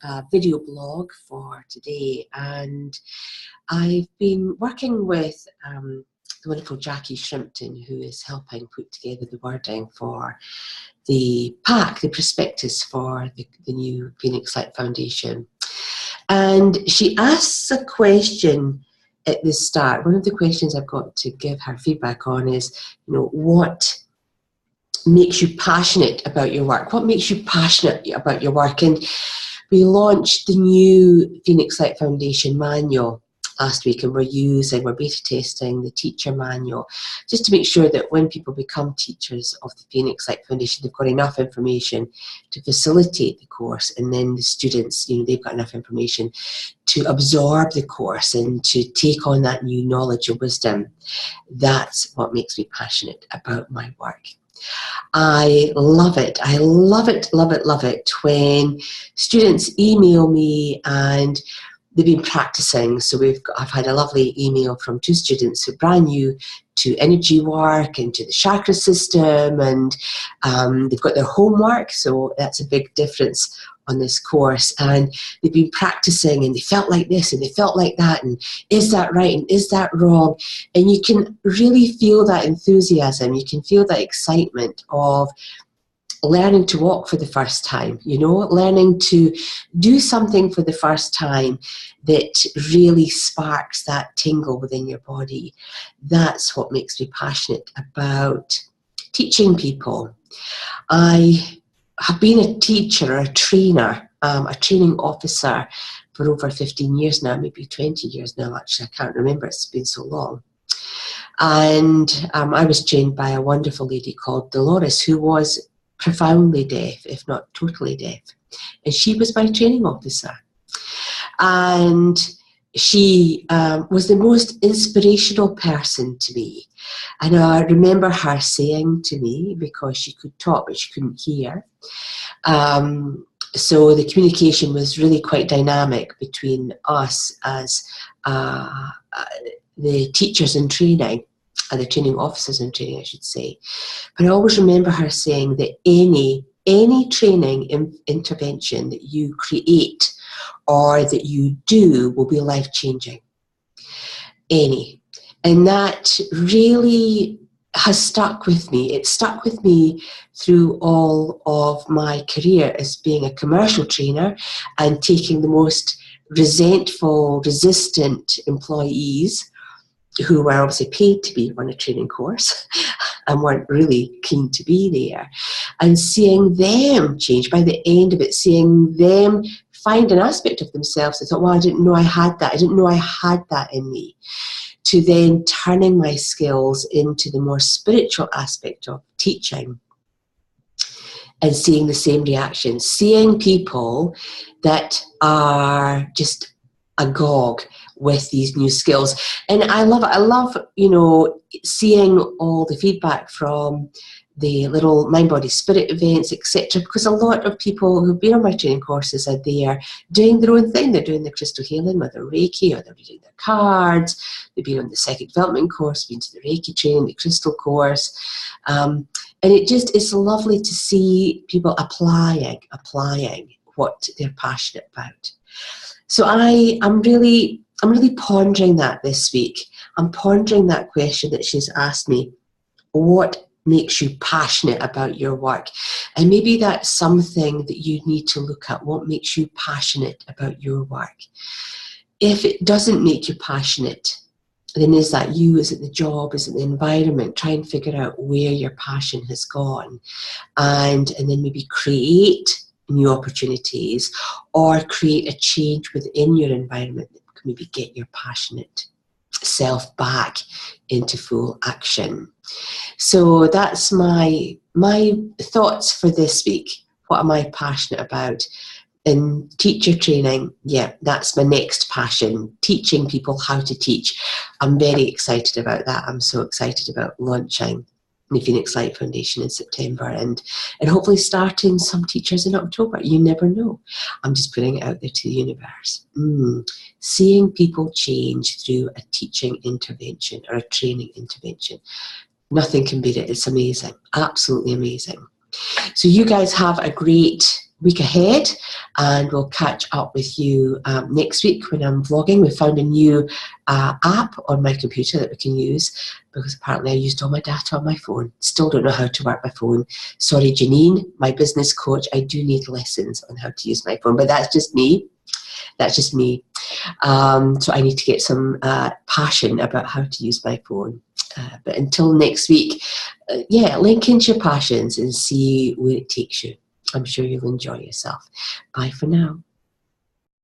a video blog for today, and I've been working with the wonderful Jackie Shrimpton, who is helping put together the wording for the pack, the prospectus for the new Phoenix Light Foundation. And she asks a question at the start. One of the questions I've got to give her feedback on is, what makes you passionate about your work? What makes you passionate about your work? And we launched the new Phoenix Light Foundation manual last week, and we're beta testing the teacher manual just to make sure that when people become teachers of the Phoenix Light Foundation, they've got enough information to facilitate the course, and then the students, they've got enough information to absorb the course and to take on that new knowledge and wisdom. That's what makes me passionate about my work. I love it. I love it, love it, love it when students email me and they've been practicing. So I've had a lovely email from 2 students who are brand new to energy work and to the chakra system, and they've got their homework, so that's a big difference on this course. And they've been practicing and they felt like this and they felt like that, and is that right and is that wrong? And you can really feel that enthusiasm, you can feel that excitement of learning to walk for the first time, learning to do something for the first time that really sparks that tingle within your body. That's what makes me passionate about teaching people. I have been a teacher, a trainer, a training officer for over 15 years now, maybe 20 years now actually, I can't remember, it's been so long. And I was trained by a wonderful lady called Dolores, who was profoundly deaf, if not totally deaf. And she was my training officer. And she was the most inspirational person to me. And I remember her saying to me, because she could talk but she couldn't hear, so the communication was really quite dynamic between us as the teachers in training, the training officers in training, I should say. But I always remember her saying that any training intervention that you create or that you do will be life-changing. Any. And that really has stuck with me. It stuck with me through all of my career as being a commercial trainer and taking the most resentful, resistant employees who were obviously paid to be on a training course and weren't really keen to be there, and seeing them change. By the end of it, seeing them find an aspect of themselves. I thought, well, I didn't know I had that. I didn't know I had that in me. To then turning my skills into the more spiritual aspect of teaching and seeing the same reaction. Seeing people that are just agog with these new skills. And I love it. I love, seeing all the feedback from the little mind, body, spirit events, etc. Because a lot of people who've been on my training courses are there doing their own thing. They're doing their crystal healing or their Reiki, or they're reading their cards. They've been on the psychic development course, been to the Reiki training, the crystal course. And it's lovely to see people applying what they're passionate about. So I'm really pondering that this week. I'm pondering that question that she's asked me. What makes you passionate about your work? And maybe that's something that you need to look at. What makes you passionate about your work? If it doesn't make you passionate, then is that you? Is it the job? Is it the environment? Try and figure out where your passion has gone, and then maybe create new opportunities or create a change within your environment that can maybe get your passionate self back into full action. So that's my thoughts for this week. What am I passionate about? In teacher training, yeah, that's my next passion, teaching people how to teach. I'm very excited about that. I'm so excited about launching the Phoenix Light Foundation in September and hopefully starting some teachers in October. You never know. I'm just putting it out there to the universe. Seeing people change through a teaching intervention or a training intervention. Nothing can beat it. It's amazing. Absolutely amazing. So you guys have a great week ahead, and we'll catch up with you next week when I'm vlogging. We found a new app on my computer that we can use, because apparently I used all my data on my phone. Still don't know how to work my phone. Sorry, Janine, my business coach, I do need lessons on how to use my phone, but that's just me. That's just me. So I need to get some passion about how to use my phone. But until next week, link into your passions and see where it takes you. I'm sure you'll enjoy yourself. Bye for now.